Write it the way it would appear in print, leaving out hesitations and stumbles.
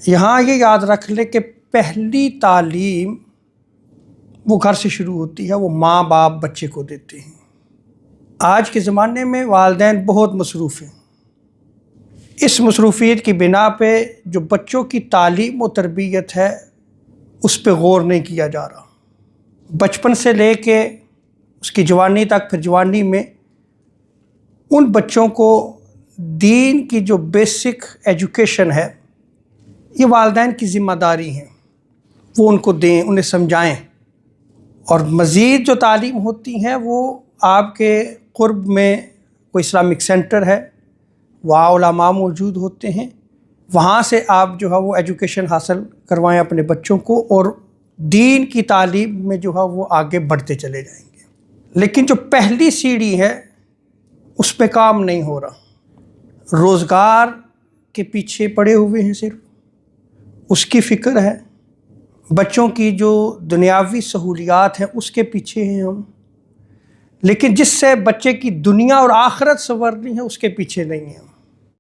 یہاں یہ یاد رکھ لیں کہ پہلی تعلیم وہ گھر سے شروع ہوتی ہے، وہ ماں باپ بچے کو دیتے ہیں۔ آج کے زمانے میں والدین بہت مصروف ہیں، اس مصروفیت کی بنا پہ جو بچوں کی تعلیم و تربیت ہے اس پہ غور نہیں کیا جا رہا۔ بچپن سے لے کے اس کی جوانی تک، پھر جوانی میں ان بچوں کو دین کی جو بیسک ایجوکیشن ہے یہ والدین کی ذمہ داری ہے، وہ ان کو دیں، انہیں سمجھائیں۔ اور مزید جو تعلیم ہوتی ہیں وہ آپ کے قرب میں کوئی اسلامک سینٹر ہے، وہاں علماء موجود ہوتے ہیں، وہاں سے آپ جو ہے وہ ایجوکیشن حاصل کروائیں اپنے بچوں کو، اور دین کی تعلیم میں جو ہے وہ آگے بڑھتے چلے جائیں گے۔ لیکن جو پہلی سیڑھی ہے اس پہ کام نہیں ہو رہا، روزگار کے پیچھے پڑے ہوئے ہیں، صرف اس کی فکر ہے، بچوں کی جو دنیاوی سہولیات ہیں اس کے پیچھے ہیں ہم، لیکن جس سے بچے کی دنیا اور آخرت سنورنی ہے اس کے پیچھے نہیں ہیں ہم۔